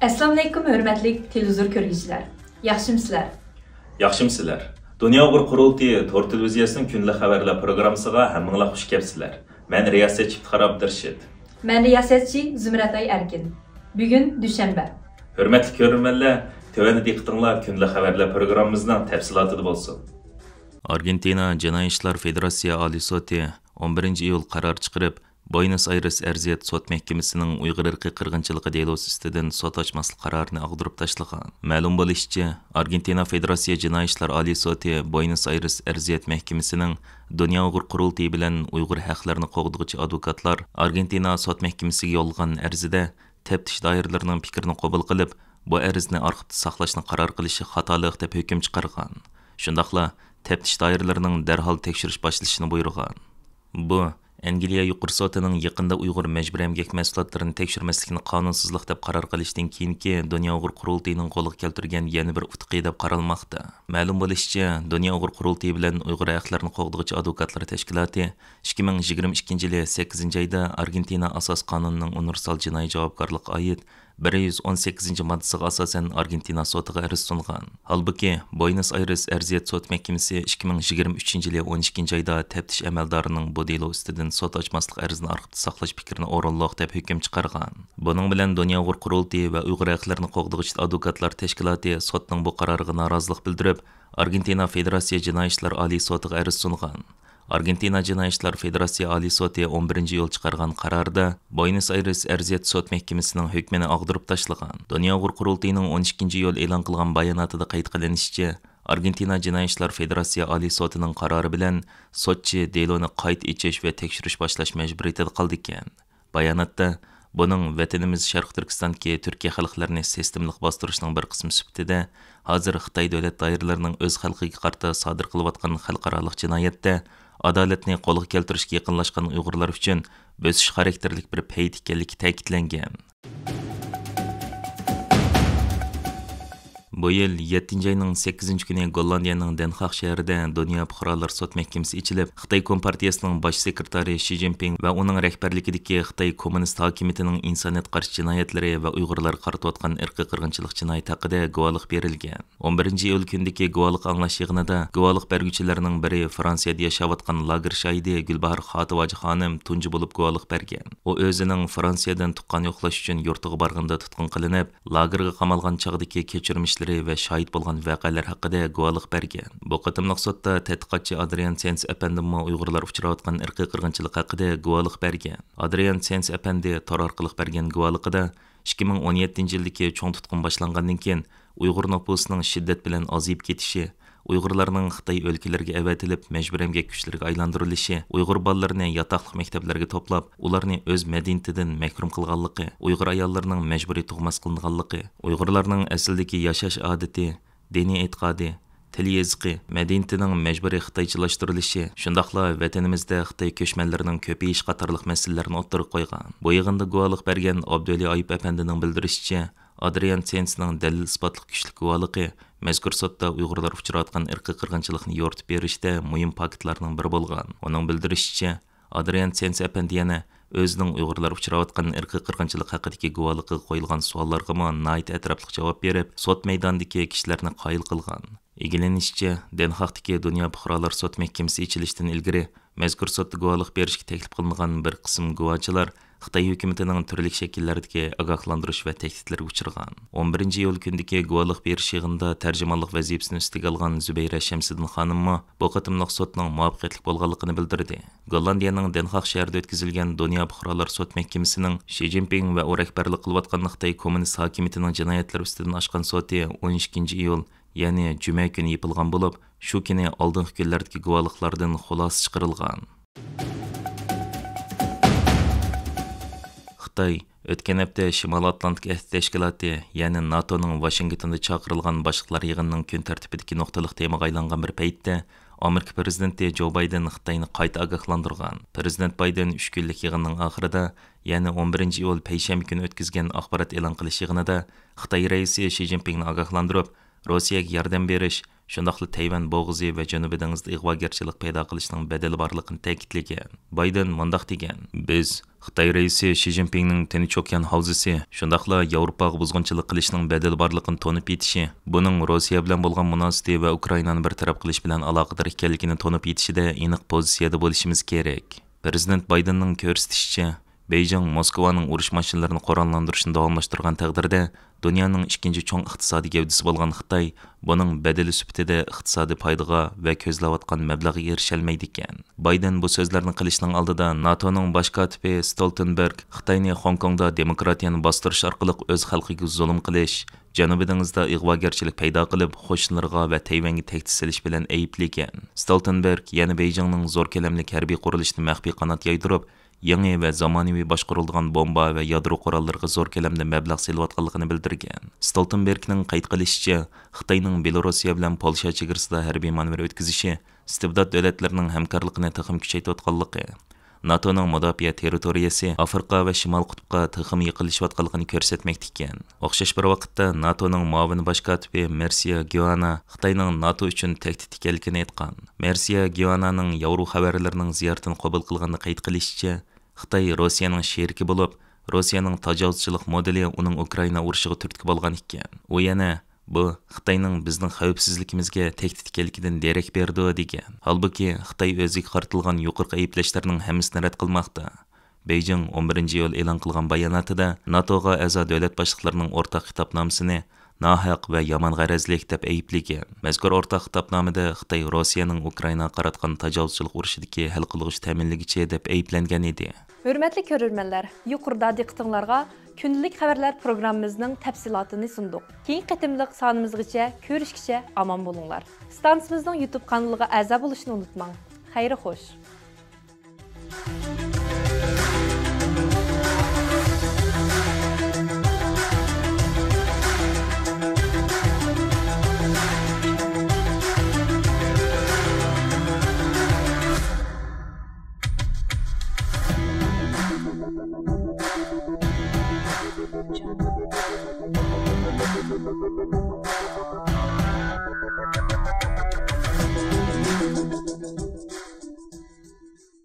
Assalamu alaykum, hörmətli televizor görgücülər. Yaxşımısınızlar? Yaxşımısınızlar. Dünya Uyghur Qurultayı Tor televiziyasının günlük xəbərlər proqramısıga həmminglar xuş gəlibsizlər. Mən riyasətçi İftixar Abdurşid. Mən riyasətçi Zümrətay Erkin. Bugün düşənbə. Hörmətli görürmənlər, tövəndə diqqətinizlər günlük xəbərlər proqramımızdan təfsilatı bolsun. Argentina Cinayət İşlər Federatsiya Ali Soti 11 iyul qarar chiqarib, Buenos Aires Ərziyet Sot Məhkəməsinin Uyğur irqi qırğınçılığı delosi üstüdən sot açmaslik qararını ağdırıb taşlagan. Ma'lum bo'lishicha, Argentina Federatsiya Cinayət İşlər Ali Soti Buenos Aires Ərziyet Məhkəməsinin Dünya Uyğur Qurultayı bilan Uyğur haqlarını qoğduqçı advokatlar Argentina Sot Məhkəməsiga yollagan ərzida təftiş dairələrinin fikrini qabul qilib, bu ərizni arxivda saqlashni qaror qilishi xatolik deb hukm chiqargan. Shundaqla təftiş dairələrinin dərhal tekshirish boshlashini buyurgan. Bu Angliya yuqori sotining yaqinda Uyg'ur majburiy emgak mahsulotlarini tekshirmaslikni qonunsizlik deb qaror qilishdan keyingi Dünya Uyghur Qurultayining qo'lga keltirgan yana bir utqi deb qaralmoqda. Ma'lum bo'lishicha, Dünya Uyghur Qurultayi bilan Uyg'ur haqlarini qo'g'dug'chi advokatlar tashkiloti 2022-yili 8-oyda Argentina asos qonunining universal jinoiy javobgarlikka oid 118-moddasiga asosan Argentina sotiga arz sungan. Halbuki Buenos Aires Ərziyet Sot Məhkəməsi 2023-yili 12-oyda təftiş əməldarining bu delo ustidan sot açmaslik ərzini arxivda saqlash fikrini o'rinliq deb hukm chiqargan. Buning bilan Dünya Uyghur Qurultayı va Uyg'ur haqlarini qo'g'dug'chi advokatlar tashkiloti sotning bu qaroriga norozilik bildirib, Argentina Federatsiya Jinoiy ishlar oliy sotiga arz sungan. Argentina Jinoiy ishlar Federatsiya oliy soti 11 iyul chiqargan qarorda Buenos Aires Ərziyet Sot Məhkəməsinin hukmini ag'dirib tashlagan. Dünya Uyghur Qurultayining 12 iyul e'lon qilgan bayonotida qayd qilinishicha, Argentina Jinoiy ishlar Federatsiya oliy sotining qarori bilan sotchi deloni qayd etish va tekshirish boshlash majburiyatida qoldi ekan. Bayonotda buning vatanimiz Sharq Turkistondagi Turkiya xalqlarini sistemlik bostirishning bir qismi sifatida hozir Xitoy davlat doiralarining o'z xalqiga qarta sodir qilayotgan xalqaro jinoyatda adolatni qo'lga keltirishga yaqinlashgan Uyg'urlar uchun bosish xarakterlik bir payt ekanligi ta'kidlangan. Bu yil 7-oyning 8-kuni Gollandiyaning Den Haag shahrida Dünya Fuqarolar Sot Məhkəməsi ichilib, Xitoy Kompartiyasining bosh sekretari Xi Jinping va uning rahbarligidagi Xitoy Kommunist hokimiyatining insoniyat qarshi jinoyatlari va Uyg'urlar qaratayotgan irqiy qirg'inchilik jinoyati haqida guvohlik berilgan. 11 iyul kundagi guvohlik anglash yig'inida guvohlik beruvchilarning biri Fransiyada yashayotgan lager shoidi Gulbahor Xotivoji xonim tunji bo'lib guvohlik bergan. U o'zining Fransiyadan tuqqan yo'qlash uchun yurtiga borganda tutqun qilinib, lagerga qamalgan chog'dagi kechirmishlar va shohid bo'lgan voqealar haqida guvohlik bergan. Bu qatimliq sotda tadqiqotchi Adrian Sens apandimi Uyg'urlar uchrayotgan irqiy qirg'inchilik haqida guvohlik bergan. Adrian Sens apandi tor orqali bergan guvohligida 2017-yildagi cho'ng tutqun boshlangandan keyin Uyg'ur nufusining shiddat bilan ozayib ketishi, Uyg'urlarning Xitoy o'lkalariga avatilib majburiy emgak kuchlariga aylantirilishi, Uyg'ur bolalarini yotoqliq maktablarga to'plab, ularni o'z madaniyatidan mahrum qilganligi, Uyg'ur ayollarining majburiy tug'mas qilinganligi, Uyg'urlarning asldagi yashash odati, diniy e'tiqodi, til yoziqi, madaniyatining majburiy xitoychilashtirilishi, shundaqla vatanimizda Xitoy ko'chmanlarining ko'payish qatorliq masalalarni o'ttirib qo'ygan. Bu yig'inda guvohlik bergan Abduli Ayub apandining bildirishicha, Adrian Sensning dalil isbotli kuchli guvohligi mazkur sotda Uyg'urlar uchrayotgan irqiy qirg'inchilikni yoritib berishda muhim faktlarning biri bo'lgan. Uning bildirishicha, Adrian Sens apandi yana o'zining Uyg'urlar uchrayotgan irqiy qirg'inchilik haqidagi guvohligiga qo'yilgan savollarga nihoyat atrofli javob berib, sot maydonidagi kishilarni qoyil qilgan. Egilenishicha, Den Haagdagi Dünya Fuqarolar Sot Məhkəməsi ichilishdan ilgari mazkur sotda guvohlik berishga taklif qilingan bir qism guvohchilar Xitoy hukumatining turli shakllardagi ogohlantirish va tahdidlarga uchragan. 11 iyul kundagi guvohlik berish yig'inida tarjimonlik vazifasini ustiga olgan Zubayra Shamsiddin xonimmi bu qatimliq sotning muvaffaqiyatli bo'lganligini bildirdi. Gollandiyaning Den Haag shahrida o'tkazilgan Dünya Fuqarolar Sot Məhkəməsining Xi Jinping va u rahbarlik qilayotgan Xitoy kommunist hokimiyatining jinoyatlari ustidan ochgan soti 12 iyul, ya'ni juma kuni yopilgan bo'lib, shu kuni oldingi kunlardagi guvohliklardan xulosa chiqarilgan. Xitoy o'tgan hafta Shimoliy Atlantik ahd tashkiloti, ya'ni NATOning Washingtonda chaqirilgan boshliqlar yig'inining kun tartibidagi nuqtaliq temaga aylangan bir paytda Amerika prezidenti Jo Bayden Xitoyni qayta ogohlantirgan. Prezident Bayden 3 kunlik yig'inning oxirida, ya'ni 11 iyul payshanba kuni o'tkazgan axborot e'lon qilish yig'inida Xitoy raisi Xi Jinpingni ogohlantirib, Rossiyaga yordam berish, shundoqla Tayvan bo'g'izi va Janubiy dengizda ig'vogarchilik paydo qilishning bedeli borligini ta'kidlagan. Bayden mundaq degan: "Biz Xitoy raisi Shi Jinpingning Tinch okean havzasi, shundoqla Yevropaga buzg'unchilik qilishning bedeli borligini to'nib yetishi, buning Rossiya bilan bo'lgan munosabati va Ukrainani bir taraf qilish bilan aloqador ekanligini to'nib yetishida aniq pozitsiyada bo'lishimiz kerak." Prezident Baydenning ko'rsatishicha, Beijing Moskvaning urush mashinalarini qurollantirishni davomlashtirgan taqdirda dunyoning ikkinchi cho'ng iqtisodiy gavdasi bo'lgan Xitoy buning bedeli sifatida iqtisodiy foydaga va ko'zlayotgan mablag'ga erisholmaydi ekan. Bayden bu so'zlarni qilishning oldida NATOning bosh kotibi Stoltenberg Xitoyni Hong Kongda demokratiyani bostirish orqali o'z xalqiga zulm qilish, Janubiy dengizda ig'vogarchilik paydo qilib, qo'shnilarga va Tayvanga tahdid solish bilan ayblagan. Stoltenberg yana Beijingning zo'r ko'lamli harbiy qurilishini maxfiy qanot yaydirib, yangi va zamonaviy boshqarilgan bomba va yadro qurollariga zo'r ko'lamda mablag' selayotganligini bildirgan. Stoltenbergning qayd qilishicha, Xitoyning Belorussiya bilan Polsha chegarasida harbiy manevr o'tkazishi istibdod davlatlarining hamkorligini taqim kuchaytirayotganligi, NATOning mudofaa territoriyasi Afrika va Shimol qutbga taqim yiqilishayotganligini ko'rsatmoqda ekan. O'xshash bir vaqtda NATOning muavin bosh kotibi Mercia Guana Xitoyning NATO uchun tahdid ekanligini aytgan. Mercia Guananing Yevro xabarlarining ziyoratini qabul qilganini qayd qilishicha, Xitoy Rossiyaning sheriki bo'lib, Rossiyaning tajovuzchilik modeli uning Ukraina urushiga turtki bo'lgan ekan. U yana bu Xitoyning bizning xavfsizligimizga tahdid ekanligidan derak berdi degan. Halbuki Xitoy o'ziga qaratilgan yuqorqi ayblashlaring hammasini rad qilmoqda. Beijing 11-iyul e'lon qilgan bayonotida NATOga a'zo davlat boshliqlarining o'rtaq xitobnomasini nahaq va yomon g'arazlik deb ayblagan. Mazkur o'rtaq xitobnomada Xitoy Rossiyaning Ukrainaga qaratgan tajovuzchilik urushidagi hal qilg'ich ta'minligicha deb ayblangan edi. Hürmetli görürmenler, yuqorida diqqatingizga kundalik xabarlar programmamızning tafsilotini sunduq. Keyingi qitimliq sonimizgacha ko'rishgacha omon bo'linglar. Stansiyamizning YouTube kanaliga a'zo bo'lishni unutmang. Xayri xo'sh. Thank you.